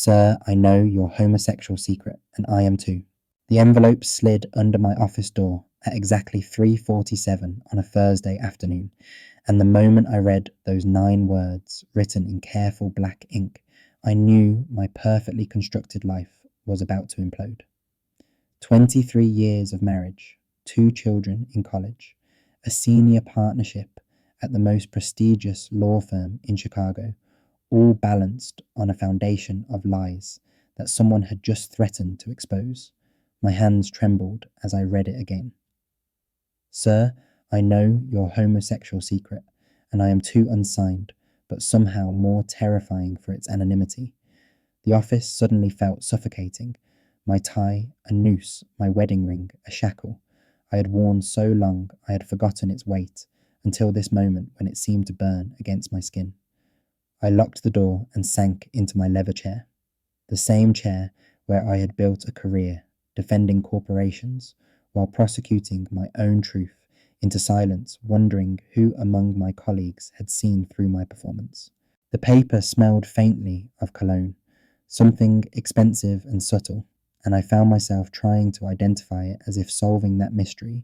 Sir, I know your homosexual secret, and I am too. The envelope slid under my office door at exactly 3:47 on a Thursday afternoon, and the moment I read those 9 words written in careful black ink, I knew my perfectly constructed life was about to implode. 23 years of marriage, 2 children in college, a senior partnership at the most prestigious law firm in Chicago, all balanced on a foundation of lies that someone had just threatened to expose. My hands trembled as I read it again. Sir, I know your homosexual secret, and I am too unsigned, but somehow more terrifying for its anonymity. The office suddenly felt suffocating. My tie, a noose, my wedding ring, a shackle. I had worn so long I had forgotten its weight, until this moment when it seemed to burn against my skin. I locked the door and sank into my leather chair, the same chair where I had built a career, defending corporations, while prosecuting my own truth into silence, wondering who among my colleagues had seen through my performance. The paper smelled faintly of cologne, something expensive and subtle, and I found myself trying to identify it as if solving that mystery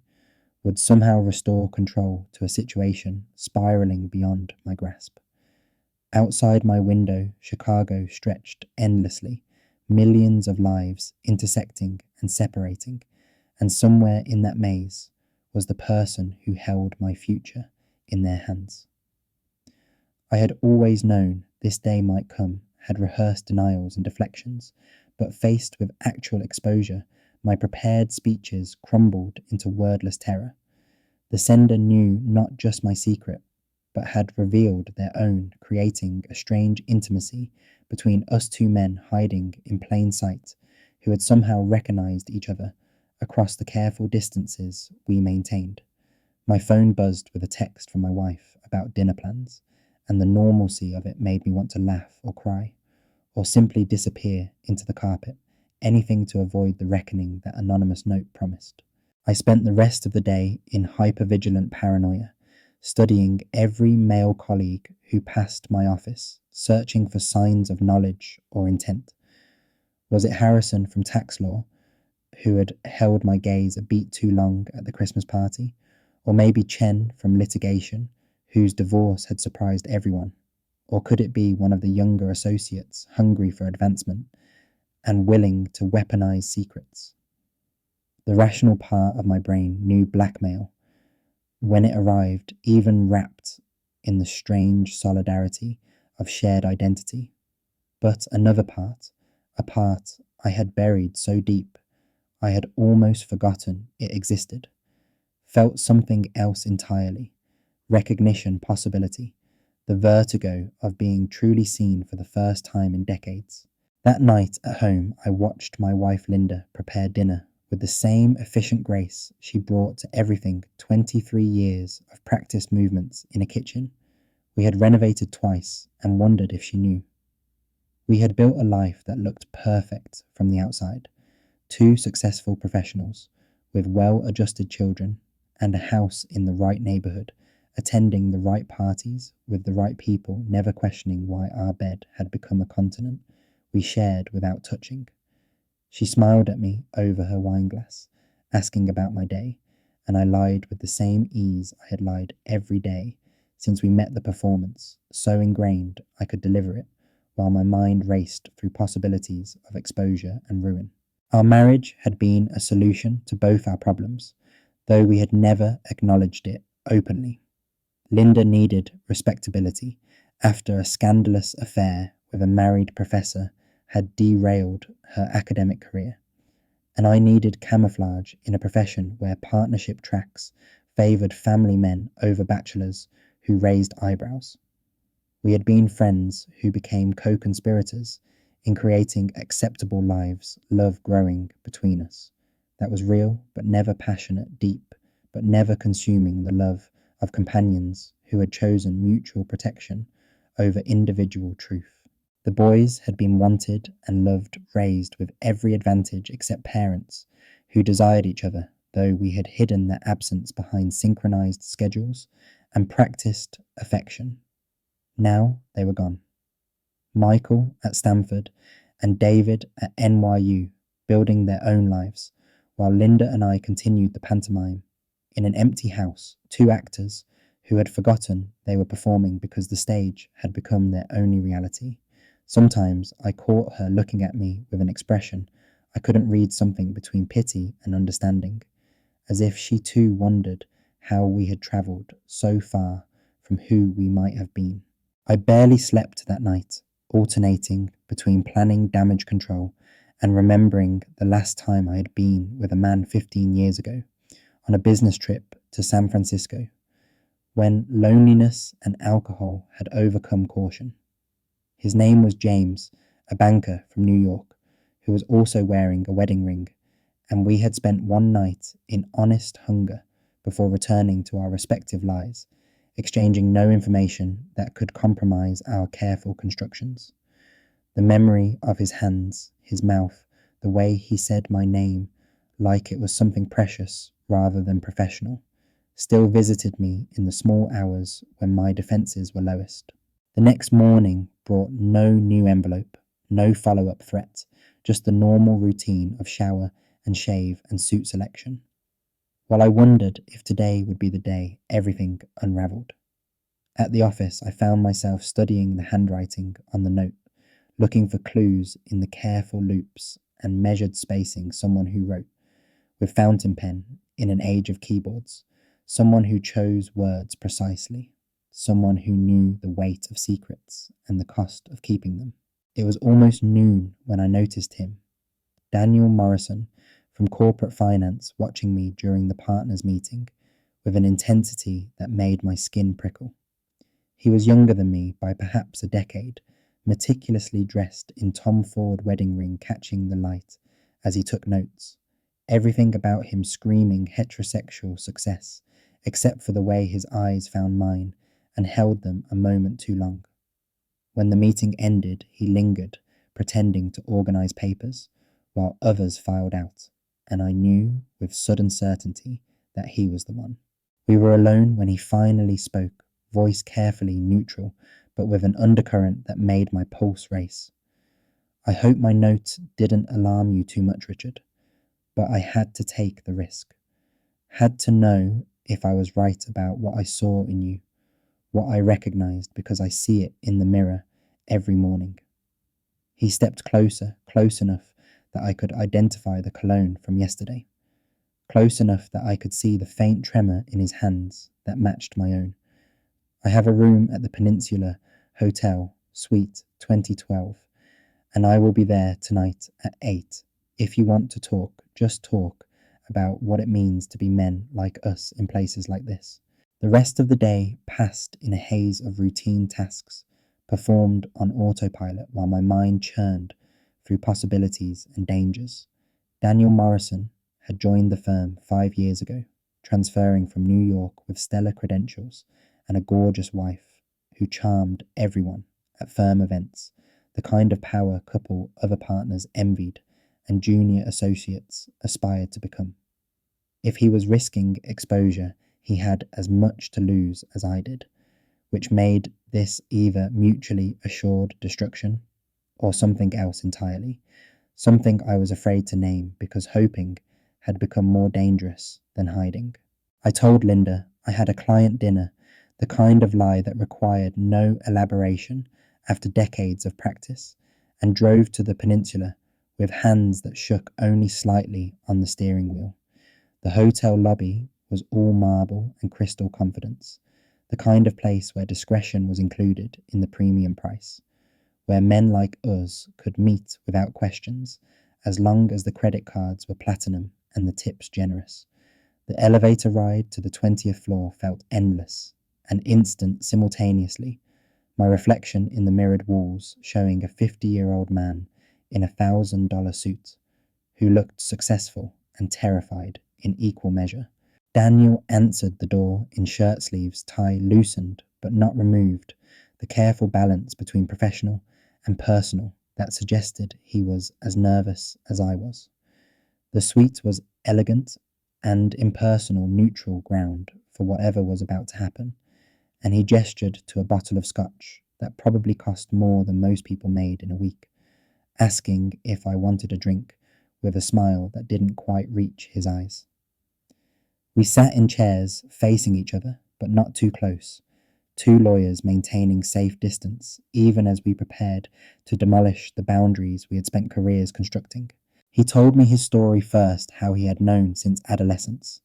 would somehow restore control to a situation spiraling beyond my grasp. Outside my window, Chicago stretched endlessly, millions of lives intersecting and separating, and somewhere in that maze was the person who held my future in their hands. I had always known this day might come, had rehearsed denials and deflections, but faced with actual exposure, my prepared speeches crumbled into wordless terror. The sender knew not just my secret, but had revealed their own, creating a strange intimacy between us 2 men hiding in plain sight, who had somehow recognized each other across the careful distances we maintained. My phone buzzed with a text from my wife about dinner plans, and the normalcy of it made me want to laugh or cry, or simply disappear into the carpet, anything to avoid the reckoning that anonymous note promised. I spent the rest of the day in hypervigilant paranoia, studying every male colleague who passed my office, searching for signs of knowledge or intent. Was it Harrison from tax law, who had held my gaze a beat too long at the Christmas party? Or maybe Chen from litigation, whose divorce had surprised everyone? Or could it be one of the younger associates hungry for advancement and willing to weaponize secrets? The rational part of my brain knew blackmail when it arrived, even wrapped in the strange solidarity of shared identity. But another part, a part I had buried so deep I had almost forgotten it existed, felt something else entirely, recognition, possibility, the vertigo of being truly seen for the first time in decades. That night at home, I watched my wife Linda prepare dinner with the same efficient grace she brought to everything 23 years of practiced movements in a kitchen. We had renovated twice and wondered if she knew. We had built a life that looked perfect from the outside. 2 successful professionals with well-adjusted children and a house in the right neighborhood, attending the right parties with the right people, never questioning why our bed had become a continent we shared without touching. She smiled at me over her wineglass, asking about my day, and I lied with the same ease I had lied every day since we met the performance, so ingrained I could deliver it, while my mind raced through possibilities of exposure and ruin. Our marriage had been a solution to both our problems, though we had never acknowledged it openly. Linda needed respectability after a scandalous affair with a married professor had derailed her academic career, and I needed camouflage in a profession where partnership tracks favoured family men over bachelors who raised eyebrows. We had been friends who became co-conspirators in creating acceptable lives, love growing between us. That was real, but never passionate, deep, but never consuming the love of companions who had chosen mutual protection over individual truth. The boys had been wanted and loved, raised with every advantage except parents, who desired each other, though we had hidden their absence behind synchronized schedules and practiced affection. Now they were gone. Michael at Stanford and David at NYU, building their own lives, while Linda and I continued the pantomime. In an empty house, two actors who had forgotten they were performing because the stage had become their only reality. Sometimes I caught her looking at me with an expression I couldn't read, something between pity and understanding, as if she too wondered how we had travelled so far from who we might have been. I barely slept that night, alternating between planning damage control and remembering the last time I had been with a man 15 years ago on a business trip to San Francisco, when loneliness and alcohol had overcome caution. His name was James, a banker from New York, who was also wearing a wedding ring, and we had spent one night in honest hunger before returning to our respective lives, exchanging no information that could compromise our careful constructions. The memory of his hands, his mouth, the way he said my name like it was something precious rather than professional, still visited me in the small hours when my defences were lowest. The next morning brought no new envelope, no follow-up threat, just the normal routine of shower and shave and suit selection. While I wondered if today would be the day everything unravelled. At the office, I found myself studying the handwriting on the note, looking for clues in the careful loops and measured spacing. Someone who wrote with fountain pen in an age of keyboards, someone who chose words precisely, someone who knew the weight of secrets and the cost of keeping them. It was almost noon when I noticed him, Daniel Morrison, from corporate finance, watching me during the partners' meeting with an intensity that made my skin prickle. He was younger than me by perhaps a decade, meticulously dressed in Tom Ford wedding ring catching the light as he took notes, everything about him screaming heterosexual success, except for the way his eyes found mine and held them a moment too long. When the meeting ended, he lingered, pretending to organise papers, while others filed out, and I knew with sudden certainty that he was the one. We were alone when he finally spoke, voice carefully neutral, but with an undercurrent that made my pulse race. I hope my note didn't alarm you too much, Richard, but I had to take the risk. Had to know if I was right about what I saw in you, what I recognised because I see it in the mirror every morning. He stepped closer, close enough that I could identify the cologne from yesterday, close enough that I could see the faint tremor in his hands that matched my own. I have a room at the Peninsula Hotel, Suite 2012, and I will be there tonight at 8. If you want to talk, just talk about what it means to be men like us in places like this. The rest of the day passed in a haze of routine tasks, performed on autopilot while my mind churned through possibilities and dangers. Daniel Morrison had joined the firm 5 years ago, transferring from New York with stellar credentials and a gorgeous wife who charmed everyone at firm events, the kind of power couple other partners envied and junior associates aspired to become. If he was risking exposure, he had as much to lose as I did, which made this either mutually assured destruction or something else entirely, something I was afraid to name because hoping had become more dangerous than hiding. I told Linda I had a client dinner, the kind of lie that required no elaboration after decades of practice, and drove to the Peninsula with hands that shook only slightly on the steering wheel. The hotel lobby was all marble and crystal confidence, the kind of place where discretion was included in the premium price, where men like us could meet without questions, as long as the credit cards were platinum and the tips generous. The elevator ride to the 20th floor felt endless, and instant simultaneously, my reflection in the mirrored walls showing a 50-year-old man in a $1,000 suit, who looked successful and terrified in equal measure. Daniel answered the door in shirt sleeves, tie loosened but not removed, the careful balance between professional and personal that suggested he was as nervous as I was. The suite was elegant and impersonal neutral ground for whatever was about to happen, and he gestured to a bottle of scotch that probably cost more than most people made in a week, asking if I wanted a drink with a smile that didn't quite reach his eyes. We sat in chairs facing each other, but not too close, two lawyers maintaining safe distance, even as we prepared to demolish the boundaries we had spent careers constructing. He told me his story first, how he had known since adolescence,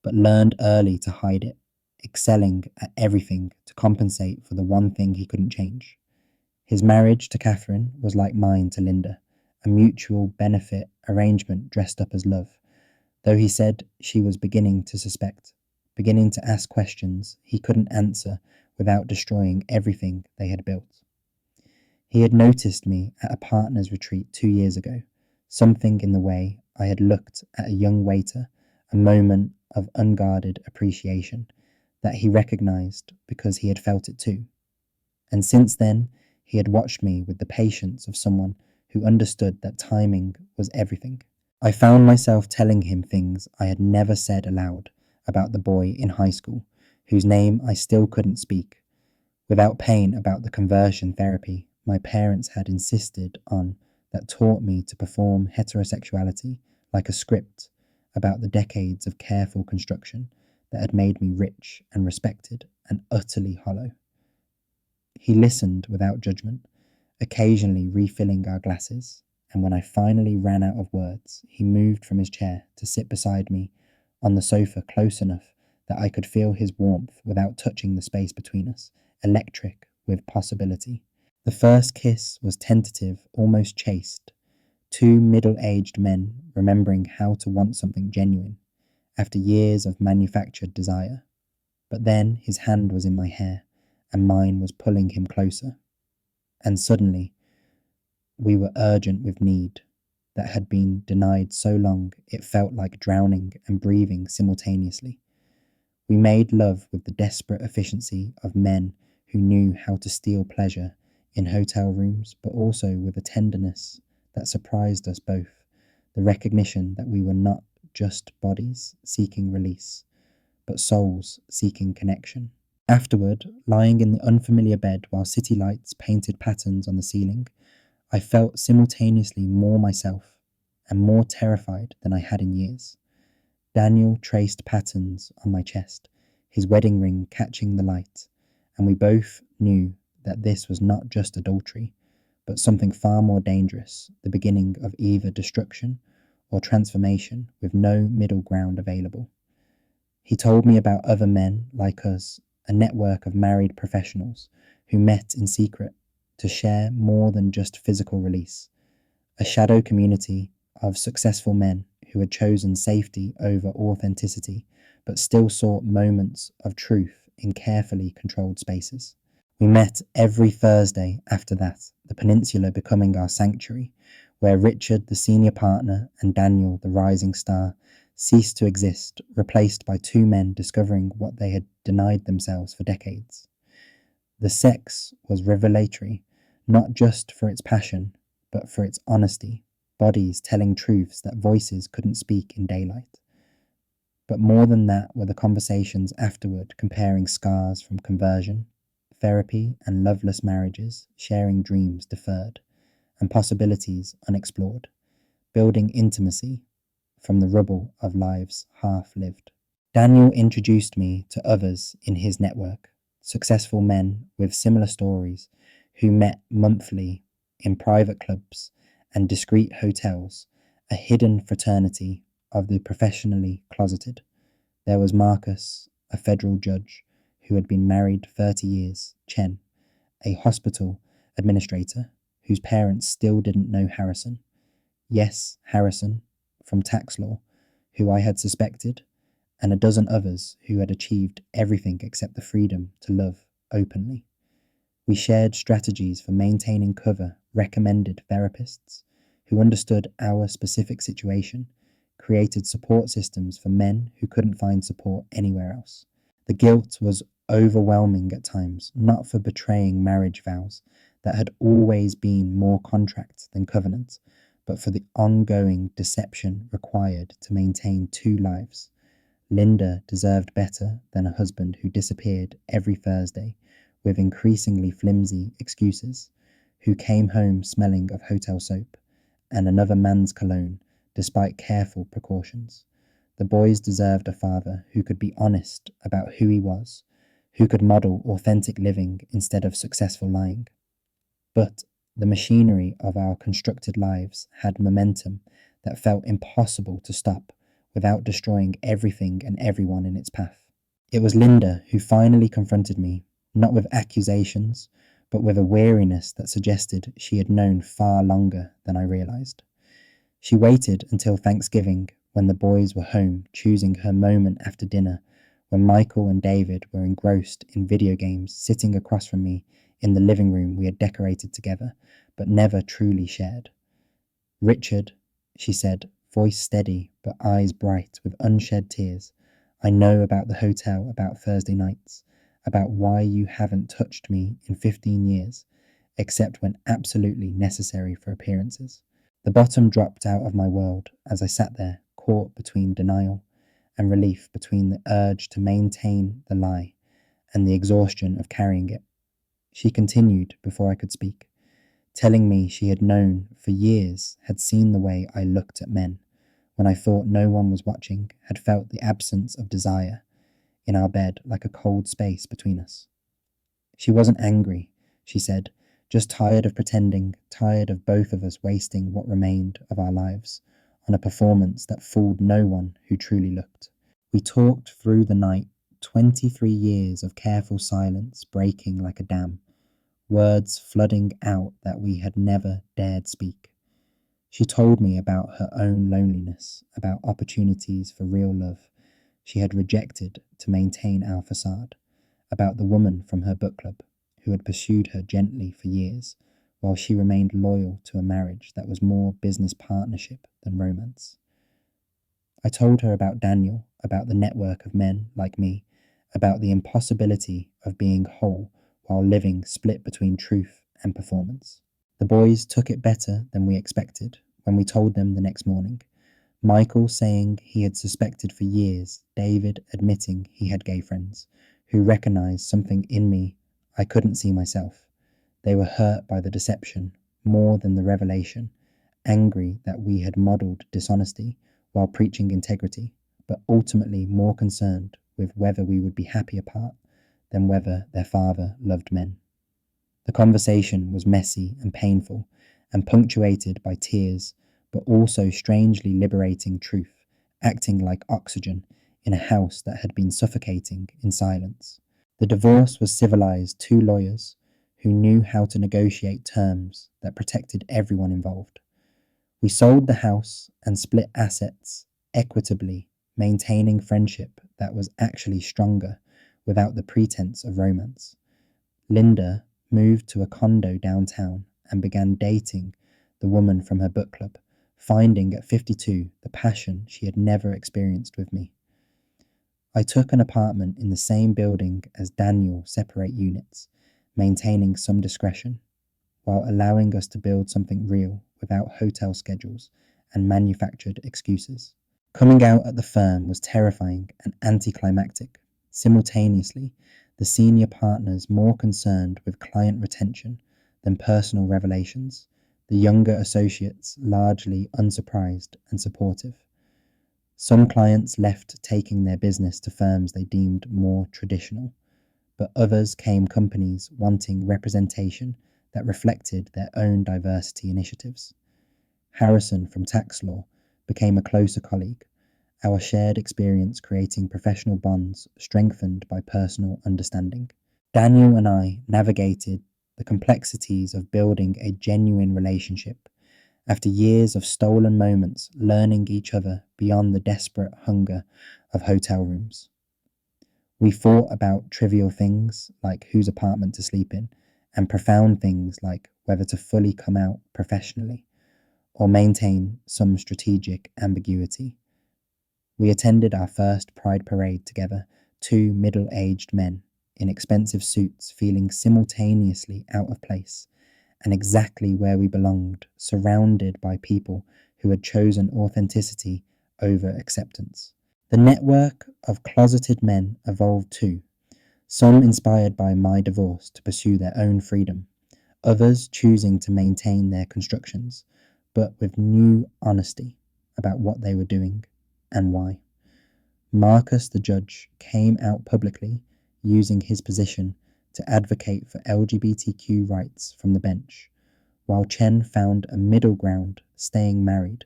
but learned early to hide it, excelling at everything to compensate for the one thing he couldn't change. His marriage to Catherine was like mine to Linda, a mutual benefit arrangement dressed up as love, though he said she was beginning to suspect, beginning to ask questions he couldn't answer without destroying everything they had built. He had noticed me at a partners retreat 2 years ago, something in the way I had looked at a young waiter, a moment of unguarded appreciation that he recognized because he had felt it too. And since then, he had watched me with the patience of someone who understood that timing was everything. I found myself telling him things I had never said aloud about the boy in high school, whose name I still couldn't speak, without pain about the conversion therapy my parents had insisted on that taught me to perform heterosexuality like a script about the decades of careful construction that had made me rich and respected and utterly hollow. He listened without judgment, occasionally refilling our glasses, and when I finally ran out of words, he moved from his chair to sit beside me on the sofa close enough that I could feel his warmth without touching the space between us, electric with possibility. The first kiss was tentative, almost chaste, two middle-aged men remembering how to want something genuine after years of manufactured desire. But then his hand was in my hair, and mine was pulling him closer. And suddenly, we were urgent with need that had been denied so long it felt like drowning and breathing simultaneously. We made love with the desperate efficiency of men who knew how to steal pleasure in hotel rooms, but also with a tenderness that surprised us both, the recognition that we were not just bodies seeking release, but souls seeking connection. Afterward, lying in the unfamiliar bed while city lights painted patterns on the ceiling, I felt simultaneously more myself and more terrified than I had in years. Daniel traced patterns on my chest, his wedding ring catching the light, and we both knew that this was not just adultery, but something far more dangerous, the beginning of either destruction or transformation with no middle ground available. He told me about other men like us, a network of married professionals who met in secret to share more than just physical release, a shadow community of successful men who had chosen safety over authenticity, but still sought moments of truth in carefully controlled spaces. We met every Thursday after that, the peninsula becoming our sanctuary, where Richard, the senior partner, and Daniel, the rising star, ceased to exist, replaced by two men discovering what they had denied themselves for decades. The sex was revelatory, not just for its passion, but for its honesty, bodies telling truths that voices couldn't speak in daylight. But more than that were the conversations afterward comparing scars from conversion, therapy, and loveless marriages, sharing dreams deferred, and possibilities unexplored, building intimacy from the rubble of lives half lived. Daniel introduced me to others in his network, successful men with similar stories who met monthly in private clubs and discreet hotels, a hidden fraternity of the professionally closeted. There was Marcus, a federal judge who had been married 30 years, Chen, a hospital administrator whose parents still didn't know Harrison. Yes, Harrison, from tax law, who I had suspected, and a dozen others who had achieved everything except the freedom to love openly. We shared strategies for maintaining cover, recommended therapists who understood our specific situation, created support systems for men who couldn't find support anywhere else. The guilt was overwhelming at times, not for betraying marriage vows that had always been more contract than covenant, but for the ongoing deception required to maintain two lives. Linda deserved better than a husband who disappeared every Thursday with increasingly flimsy excuses, who came home smelling of hotel soap and another man's cologne, despite careful precautions. The boys deserved a father who could be honest about who he was, who could model authentic living instead of successful lying. But the machinery of our constructed lives had momentum that felt impossible to stop without destroying everything and everyone in its path. It was Linda who finally confronted me, not with accusations, but with a weariness that suggested she had known far longer than I realized. She waited until Thanksgiving, when the boys were home, choosing her moment after dinner, when Michael and David were engrossed in video games, sitting across from me in the living room we had decorated together, but never truly shared. "Richard," she said, voice steady but eyes bright with unshed tears, "I know about the hotel, about Thursday nights, about why you haven't touched me in 15 years, except when absolutely necessary for appearances." The bottom dropped out of my world as I sat there, caught between denial and relief, between the urge to maintain the lie and the exhaustion of carrying it. She continued before I could speak, telling me she had known for years, had seen the way I looked at men when I thought no one was watching, had felt the absence of desire in our bed like a cold space between us. She wasn't angry, she said, just tired of pretending, tired of both of us wasting what remained of our lives on a performance that fooled no one who truly looked. We talked through the night, 23 years of careful silence breaking like a dam, words flooding out that we had never dared speak. She told me about her own loneliness, about opportunities for real love she had rejected to maintain our facade, about the woman from her book club who had pursued her gently for years, while she remained loyal to a marriage that was more business partnership than romance. I told her about Daniel, about the network of men like me, about the impossibility of being whole while living split between truth and performance. The boys took it better than we expected when we told them the next morning. Michael saying he had suspected for years, David admitting he had gay friends, who recognized something in me I couldn't see myself. They were hurt by the deception more than the revelation, angry that we had modelled dishonesty while preaching integrity, but ultimately more concerned with whether we would be happy apart than whether their father loved men. The conversation was messy and painful and punctuated by tears, but also strangely liberating truth, acting like oxygen in a house that had been suffocating in silence. The divorce was civilized two lawyers who knew how to negotiate terms that protected everyone involved. We sold the house and split assets equitably, maintaining friendship that was actually stronger without the pretense of romance. Linda moved to a condo downtown and began dating the woman from her book club, finding at 52 the passion she had never experienced with me. I took an apartment in the same building as Daniel, separate units, maintaining some discretion, while allowing us to build something real without hotel schedules and manufactured excuses. Coming out at the firm was terrifying and anticlimactic. Simultaneously, the senior partners more concerned with client retention than personal revelations, the younger associates largely unsurprised and supportive. Some clients left taking their business to firms they deemed more traditional, but others came companies wanting representation that reflected their own diversity initiatives. Harrison from tax law became a closer colleague, our shared experience creating professional bonds strengthened by personal understanding. Daniel and I navigated the complexities of building a genuine relationship after years of stolen moments, learning each other beyond the desperate hunger of hotel rooms. We fought about trivial things like whose apartment to sleep in, and profound things like whether to fully come out professionally or maintain some strategic ambiguity. We attended our first Pride parade together, two middle-aged men in expensive suits feeling simultaneously out of place and exactly where we belonged, surrounded by people who had chosen authenticity over acceptance. The network of closeted men evolved too, some inspired by my divorce to pursue their own freedom, others choosing to maintain their constructions, but with new honesty about what they were doing and why. Marcus, the judge, came out publicly using his position to advocate for LGBTQ rights from the bench, while Chen found a middle ground, staying married,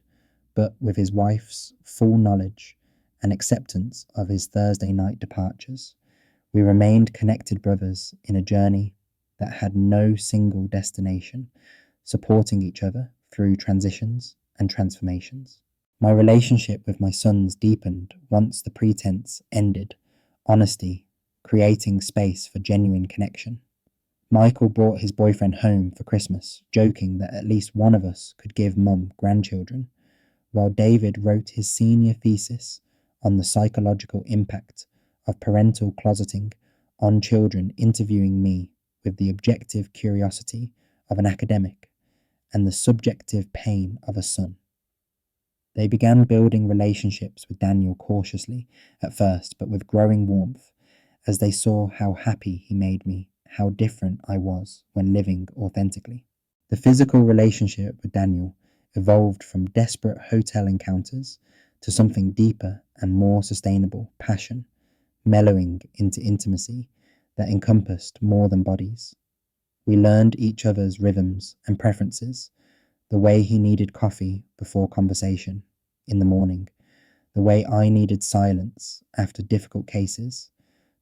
but with his wife's full knowledge and acceptance of his Thursday night departures. We remained connected brothers in a journey that had no single destination, supporting each other through transitions and transformations. My relationship with my sons deepened once the pretense ended, honesty creating space for genuine connection. Michael brought his boyfriend home for Christmas, joking that at least one of us could give Mum grandchildren, while David wrote his senior thesis on the psychological impact of parental closeting on children, interviewing me with the objective curiosity of an academic and the subjective pain of a son. They began building relationships with Daniel cautiously at first, but with growing warmth, as they saw how happy he made me, how different I was when living authentically. The physical relationship with Daniel evolved from desperate hotel encounters to something deeper and more sustainable, passion, mellowing into intimacy that encompassed more than bodies. We learned each other's rhythms and preferences, the way he needed coffee before conversation in the morning, the way I needed silence after difficult cases,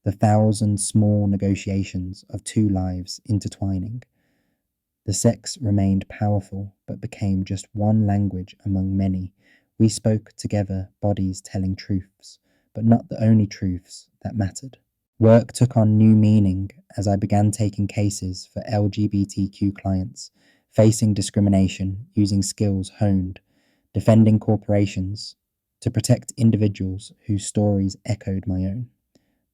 the 1,000 small negotiations of two lives intertwining. The sex remained powerful, but became just one language among many. We spoke together, bodies telling truths, but not the only truths that mattered. Work took on new meaning as I began taking cases for LGBTQ clients, facing discrimination using skills honed, defending corporations to protect individuals whose stories echoed my own.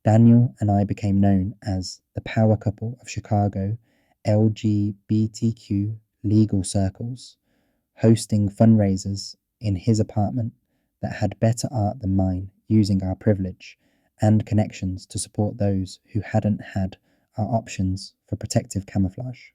Daniel and I became known as the power couple of Chicago LGBTQ legal circles, hosting fundraisers in his apartment that had better art than mine, using our privilege and connections to support those who hadn't had our options for protective camouflage.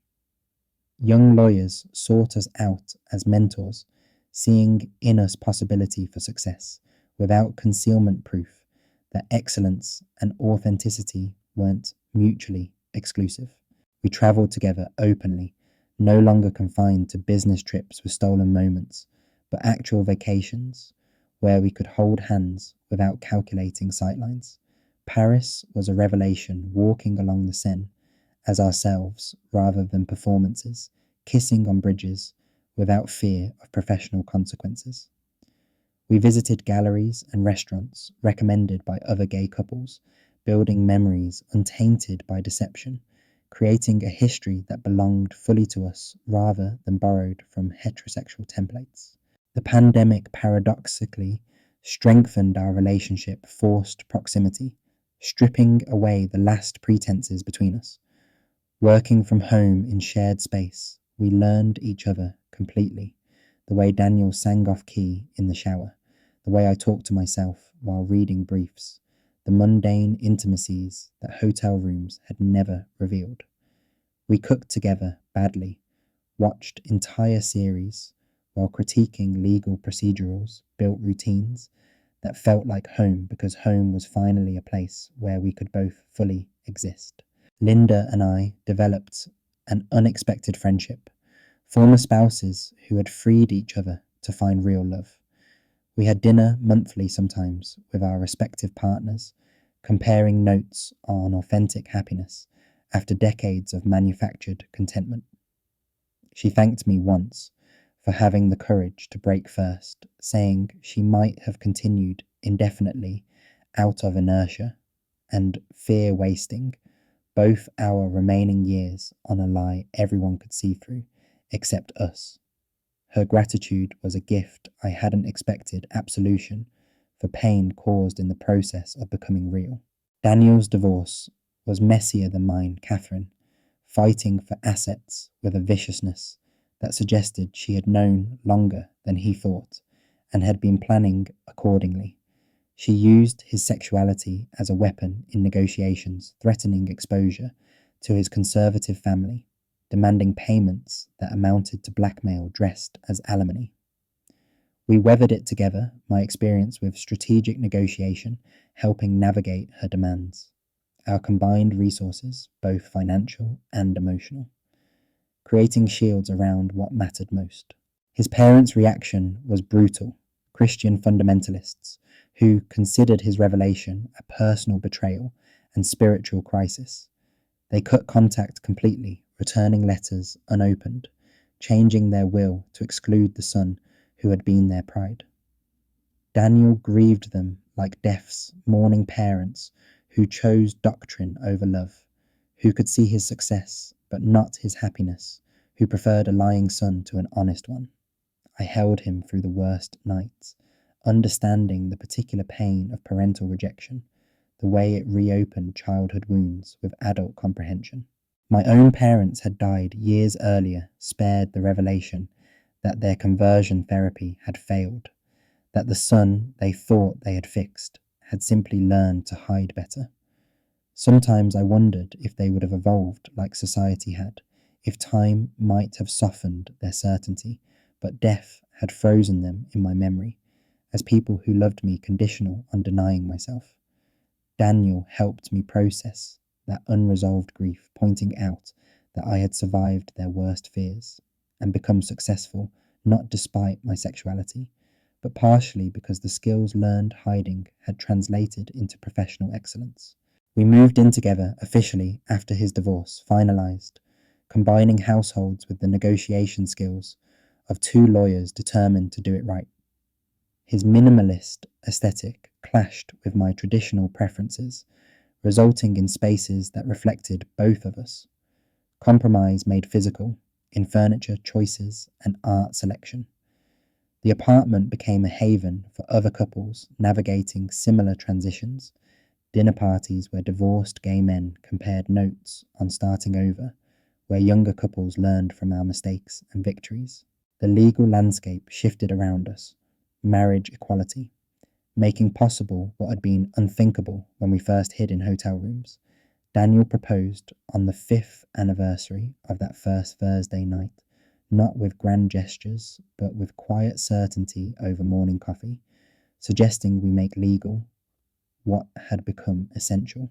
Young lawyers sought us out as mentors, seeing in us possibility for success, without concealment proof that excellence and authenticity weren't mutually exclusive. We travelled together openly, no longer confined to business trips with stolen moments, but actual vacations where we could hold hands without calculating sightlines. Paris was a revelation, walking along the Seine as ourselves rather than performances, kissing on bridges without fear of professional consequences. We visited galleries and restaurants recommended by other gay couples, building memories untainted by deception, creating a history that belonged fully to us rather than borrowed from heterosexual templates. The pandemic paradoxically strengthened our relationship, forced proximity, stripping away the last pretenses between us. Working from home in shared space, we learned each other completely. The way Daniel sang off key in the shower, the way I talked to myself while reading briefs, the mundane intimacies that hotel rooms had never revealed. We cooked together badly, watched entire series while critiquing legal procedurals, built routines that felt like home because home was finally a place where we could both fully exist. Linda and I developed an unexpected friendship, former spouses who had freed each other to find real love. We had dinner monthly sometimes with our respective partners, comparing notes on authentic happiness after decades of manufactured contentment. She thanked me once for having the courage to break first, saying she might have continued indefinitely out of inertia and fear wasting both our remaining years on a lie everyone could see through, except us. Her gratitude was a gift I hadn't expected, absolution for pain caused in the process of becoming real. Daniel's divorce was messier than mine, Catherine, fighting for assets with a viciousness that suggested she had known longer than he thought and had been planning accordingly. She used his sexuality as a weapon in negotiations, threatening exposure to his conservative family, demanding payments that amounted to blackmail dressed as alimony. We weathered it together, my experience with strategic negotiation helping navigate her demands, our combined resources, both financial and emotional, creating shields around what mattered most. His parents' reaction was brutal. Christian fundamentalists who considered his revelation a personal betrayal and spiritual crisis. They cut contact completely, returning letters unopened, changing their will to exclude the son who had been their pride. Daniel grieved them like deaf's mourning parents who chose doctrine over love, who could see his success but not his happiness, who preferred a lying son to an honest one. I held him through the worst nights, understanding the particular pain of parental rejection, the way it reopened childhood wounds with adult comprehension. My own parents had died years earlier, spared the revelation that their conversion therapy had failed, that the son they thought they had fixed had simply learned to hide better. Sometimes I wondered if they would have evolved like society had, if time might have softened their certainty, but death had frozen them in my memory, as people who loved me conditional on denying myself. Daniel helped me process that unresolved grief, pointing out that I had survived their worst fears and become successful not despite my sexuality, but partially because the skills learned hiding had translated into professional excellence. We moved in together officially after his divorce finalized, combining households with the negotiation skills of two lawyers determined to do it right. His minimalist aesthetic clashed with my traditional preferences, resulting in spaces that reflected both of us. Compromise made physical in furniture choices and art selection. The apartment became a haven for other couples navigating similar transitions, dinner parties where divorced gay men compared notes on starting over, where younger couples learned from our mistakes and victories. The legal landscape shifted around us, marriage equality, making possible what had been unthinkable when we first hid in hotel rooms. Daniel proposed on the 5th anniversary of that first Thursday night, not with grand gestures, but with quiet certainty over morning coffee, suggesting we make legal what had become essential.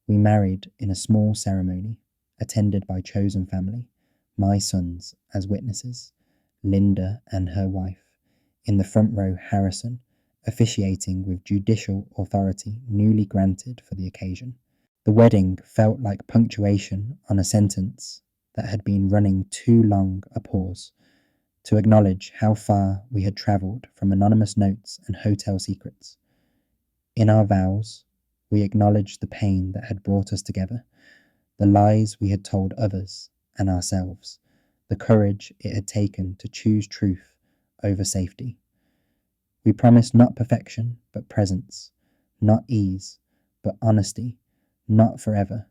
We married in a small ceremony, attended by chosen family, my sons as witnesses, Linda and her wife, in the front row Harrison, officiating with judicial authority newly granted for the occasion. The wedding felt like punctuation on a sentence that had been running too long a pause, to acknowledge how far we had travelled from anonymous notes and hotel secrets. In our vows, we acknowledged the pain that had brought us together, the lies we had told others and ourselves, the courage it had taken to choose truth over safety. We promised not perfection, but presence, not ease, but honesty, not forever,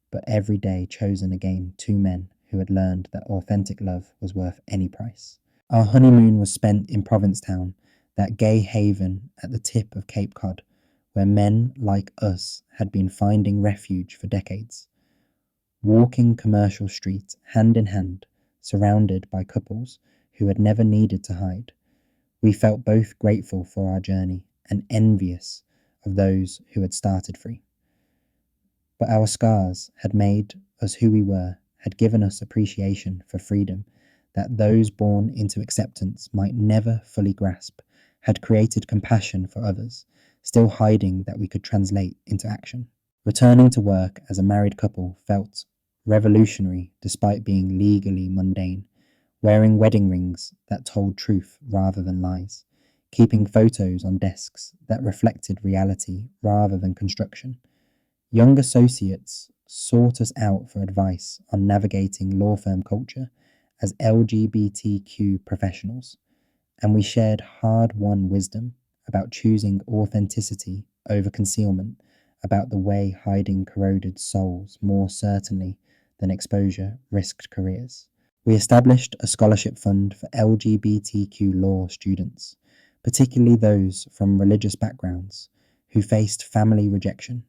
but every day chosen again two men who had learned that authentic love was worth any price. Our honeymoon was spent in Provincetown, that gay haven at the tip of Cape Cod, where men like us had been finding refuge for decades. Walking commercial streets hand in hand, surrounded by couples who had never needed to hide, we felt both grateful for our journey and envious of those who had started free. But our scars had made us who we were, had given us appreciation for freedom that those born into acceptance might never fully grasp, had created compassion for others, still hiding that we could translate into action. Returning to work as a married couple felt revolutionary despite being legally mundane, wearing wedding rings that told truth rather than lies, keeping photos on desks that reflected reality rather than construction. Young associates sought us out for advice on navigating law firm culture as LGBTQ professionals, and we shared hard-won wisdom about choosing authenticity over concealment, about the way hiding corroded souls more certainly than exposure risked careers. We established a scholarship fund for LGBTQ law students, particularly those from religious backgrounds who faced family rejection.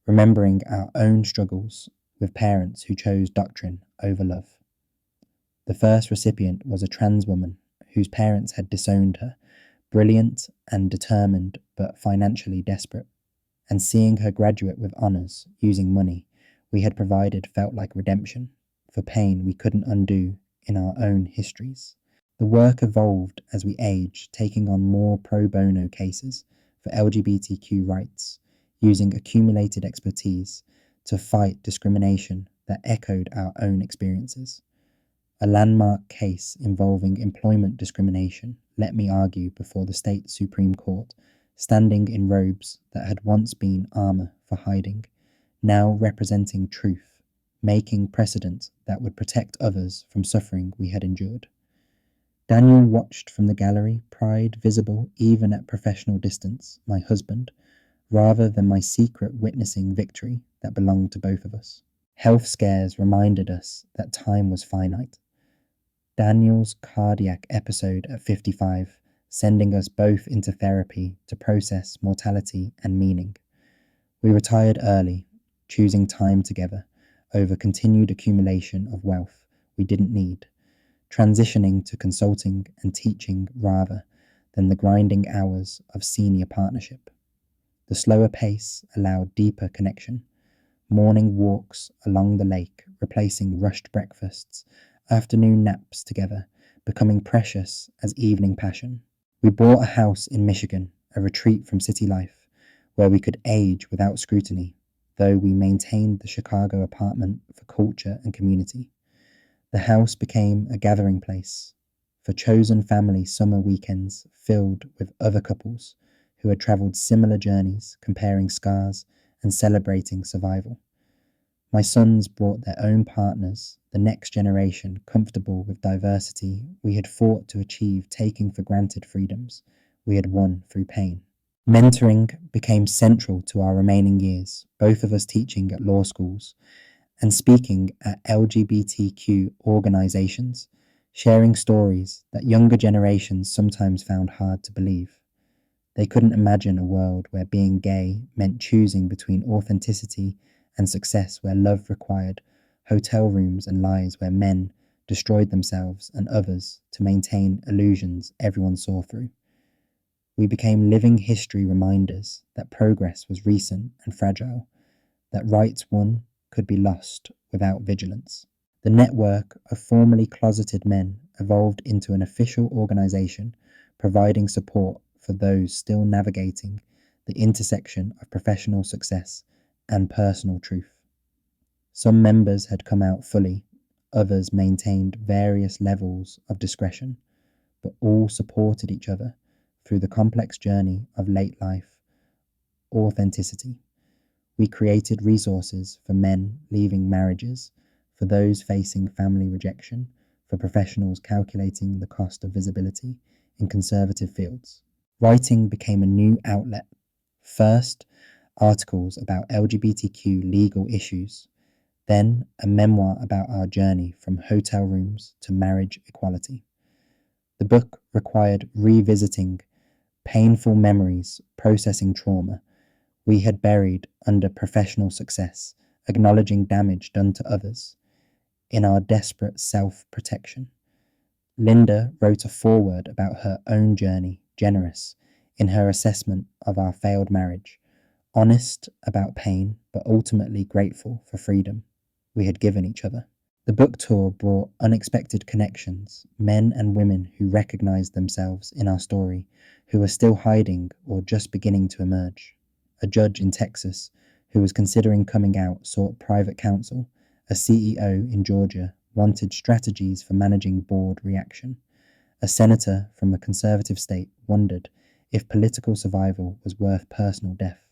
Remembering our own struggles, with parents who chose doctrine over love. The first recipient was a trans woman whose parents had disowned her, brilliant and determined but financially desperate. And seeing her graduate with honours using money we had provided felt like redemption for pain we couldn't undo in our own histories. The work evolved as we aged, taking on more pro bono cases for LGBTQ rights, using accumulated expertise to fight discrimination that echoed our own experiences. A landmark case involving employment discrimination let me argue before the state Supreme Court, standing in robes that had once been armour for hiding, now representing truth, making precedent that would protect others from suffering we had endured. Daniel watched from the gallery, pride visible even at professional distance, my husband, rather than my secret witnessing victory that belonged to both of us. Health scares reminded us that time was finite. Daniel's cardiac episode at 55, sending us both into therapy to process mortality and meaning. We retired early, choosing time together over continued accumulation of wealth we didn't need, transitioning to consulting and teaching rather than the grinding hours of senior partnership. The slower pace allowed deeper connection, morning walks along the lake replacing rushed breakfasts, afternoon naps together becoming precious as evening passion. We bought a house in Michigan, a retreat from city life, where we could age without scrutiny, though we maintained the Chicago apartment for culture and community. The house became a gathering place for chosen family summer weekends filled with other couples who had travelled similar journeys, comparing scars and celebrating survival. My sons brought their own partners, the next generation comfortable with diversity we had fought to achieve, taking for granted freedoms we had won through pain. Mentoring became central to our remaining years, both of us teaching at law schools and speaking at LGBTQ organisations, sharing stories that younger generations sometimes found hard to believe. They couldn't imagine a world where being gay meant choosing between authenticity and success, where love required hotel rooms and lies where men destroyed themselves and others to maintain illusions everyone saw through. We became living history reminders that progress was recent and fragile, that rights won could be lost without vigilance. The network of formerly closeted men evolved into an official organisation providing support for those still navigating the intersection of professional success and personal truth. Some members had come out fully, others maintained various levels of discretion, but all supported each other through the complex journey of late life authenticity. We created resources for men leaving marriages, for those facing family rejection, for professionals calculating the cost of visibility in conservative fields. Writing became a new outlet. First, articles about LGBTQ legal issues, then a memoir about our journey from hotel rooms to marriage equality. The book required revisiting painful memories, processing trauma we had buried under professional success, acknowledging damage done to others in our desperate self-protection. Linda wrote a foreword about her own journey, generous in her assessment of our failed marriage, honest about pain, but ultimately grateful for freedom we had given each other. The book tour brought unexpected connections, men and women who recognized themselves in our story, who were still hiding or just beginning to emerge. A judge in Texas who was considering coming out sought private counsel. A CEO in Georgia wanted strategies for managing board reaction. A senator from a conservative state wondered if political survival was worth personal death.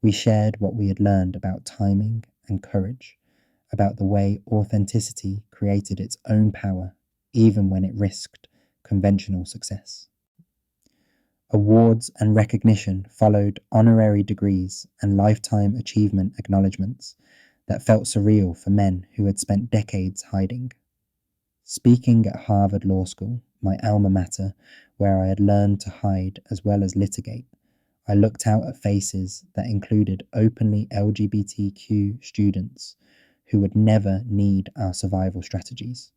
We shared what we had learned about timing and courage, about the way authenticity created its own power, even when it risked conventional success. Awards and recognition followed, honorary degrees and lifetime achievement acknowledgements that felt surreal for men who had spent decades hiding. Speaking at Harvard Law School, my alma mater, where I had learned to hide as well as litigate, I looked out at faces that included openly LGBTQ students who would never need our survival strategies.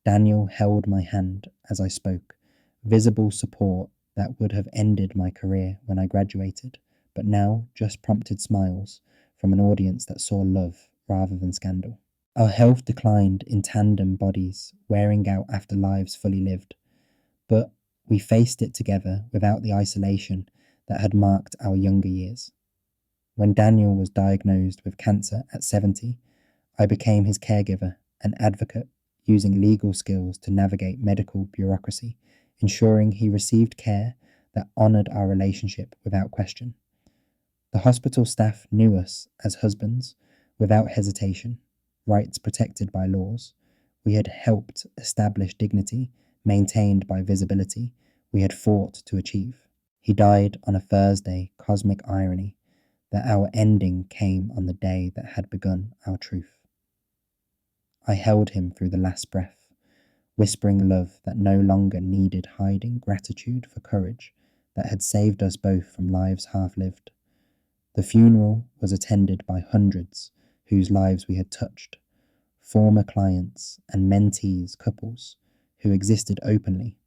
Daniel held my hand as I spoke, visible support that would have ended my career when I graduated, but now just prompted smiles from an audience that saw love rather than scandal. Our health declined in tandem bodies, wearing out after lives fully lived, but we faced it together without the isolation that had marked our younger years. When Daniel was diagnosed with cancer at 70, I became his caregiver and advocate, using legal skills to navigate medical bureaucracy, ensuring he received care that honoured our relationship without question. The hospital staff knew us as husbands without hesitation, rights protected by laws. We had helped establish dignity, maintained by visibility we had fought to achieve. He died on a Thursday, cosmic irony, that our ending came on the day that had begun our truth. I held him through the last breath, whispering love that no longer needed hiding, gratitude for courage that had saved us both from lives half lived. The funeral was attended by hundreds whose lives we had touched, former clients and mentees couples who existed openly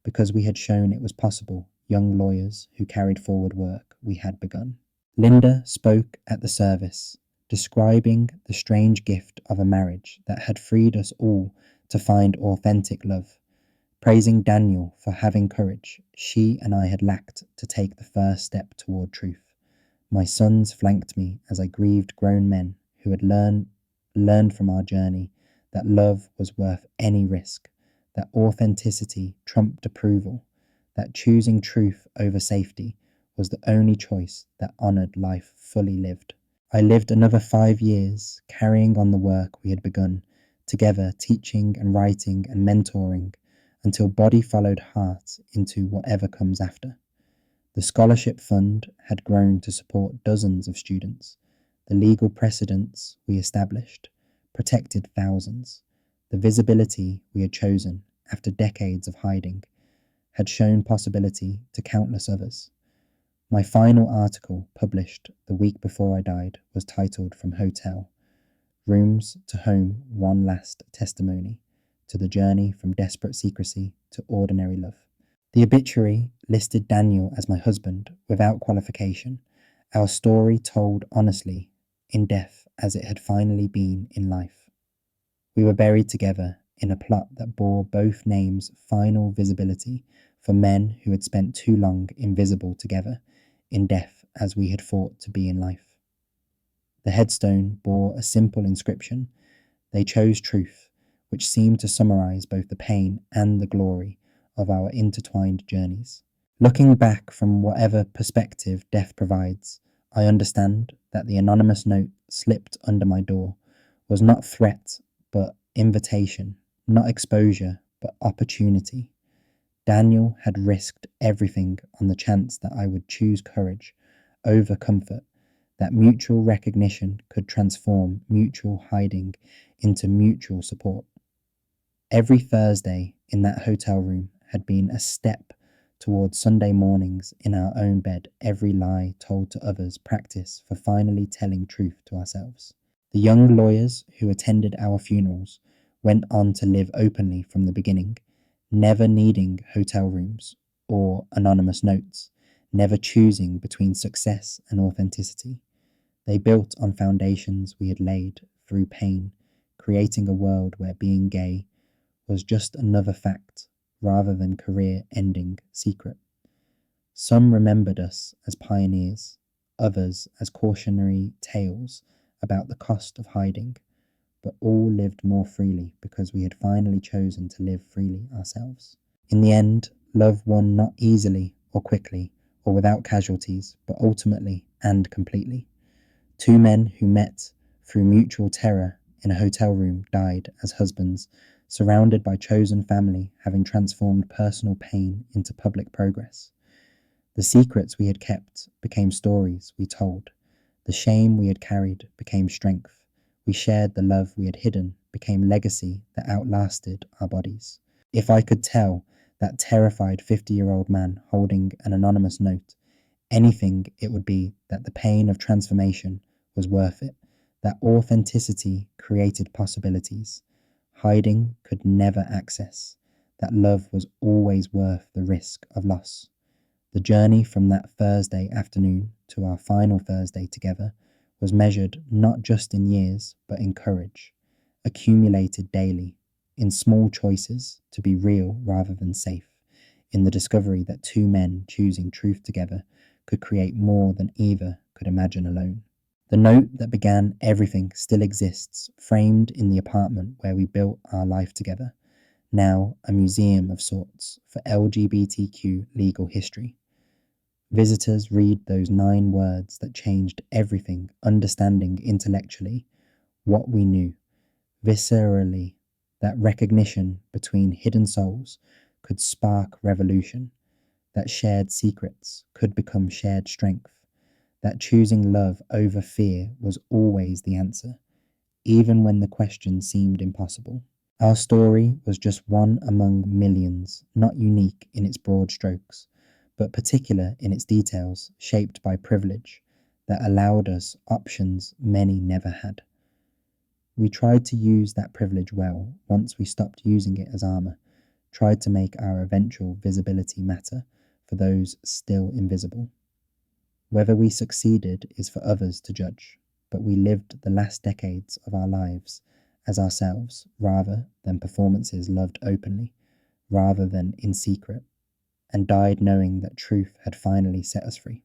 because we had shown it was possible, young lawyers who carried forward work we had begun. Linda spoke at the service, describing the strange gift of a marriage that had freed us all to find authentic love, praising Daniel for having courage she and I had lacked to take the first step toward truth. My sons flanked me as I grieved grown men who had learned from our journey that love was worth any risk, that authenticity trumped approval, that choosing truth over safety was the only choice that honoured life fully lived. I lived another 5 years, carrying on the work we had begun, together teaching and writing and mentoring, until body followed heart into whatever comes after. The scholarship fund had grown to support dozens of students. The legal precedents we established protected thousands. The visibility we had chosen, after decades of hiding, had shown possibility to countless others. My final article, published the week before I died, was titled From Hotel, Rooms to Home, One Last Testimony to the Journey from Desperate Secrecy to Ordinary Love. The obituary listed Daniel as my husband without qualification, our story told honestly in death as it had finally been in life. We were buried together in a plot that bore both names' final visibility for men who had spent too long invisible together in death as we had fought to be in life. The headstone bore a simple inscription: "They chose truth," which seemed to summarize both the pain and the glory of our intertwined journeys. Looking back from whatever perspective death provides, I understand that the anonymous note slipped under my door was not threat but invitation, not exposure but opportunity. Daniel had risked everything on the chance that I would choose courage over comfort, that mutual recognition could transform mutual hiding into mutual support. Every Thursday in that hotel room had been a step towards Sunday mornings in our own bed, every lie told to others practice for finally telling truth to ourselves. The young lawyers who attended our funerals went on to live openly from the beginning, never needing hotel rooms or anonymous notes, never choosing between success and authenticity. They built on foundations we had laid through pain, creating a world where being gay was just another fact rather than career-ending secret. Some remembered us as pioneers, others as cautionary tales about the cost of hiding, but all lived more freely because we had finally chosen to live freely ourselves. In the end, love won not easily or quickly or without casualties, but ultimately and completely. Two men who met through mutual terror in a hotel room died as husbands, surrounded by chosen family, having transformed personal pain into public progress. The secrets we had kept became stories we told. The shame we had carried became strength. We shared the love we had hidden, became legacy that outlasted our bodies. If I could tell that terrified 50-year-old man holding an anonymous note anything, it would be that the pain of transformation was worth it, that authenticity created possibilities hiding could never access, that love was always worth the risk of loss. The journey from that Thursday afternoon to our final Thursday together was measured not just in years, but in courage, accumulated daily, in small choices to be real rather than safe, in the discovery that two men choosing truth together could create more than either could imagine alone. The note that began everything still exists, framed in the apartment where we built our life together, now a museum of sorts for LGBTQ legal history. Visitors read those 9 words that changed everything, understanding intellectually what we knew, viscerally, that recognition between hidden souls could spark revolution, that shared secrets could become shared strength, that choosing love over fear was always the answer, even when the question seemed impossible. Our story was just one among millions, not unique in its broad strokes, but particular in its details, shaped by privilege that allowed us options many never had. We tried to use that privilege well once we stopped using it as armour, tried to make our eventual visibility matter for those still invisible. Whether we succeeded is for others to judge, but we lived the last decades of our lives as ourselves rather than performances loved openly, rather than in secret, and died knowing that truth had finally set us free.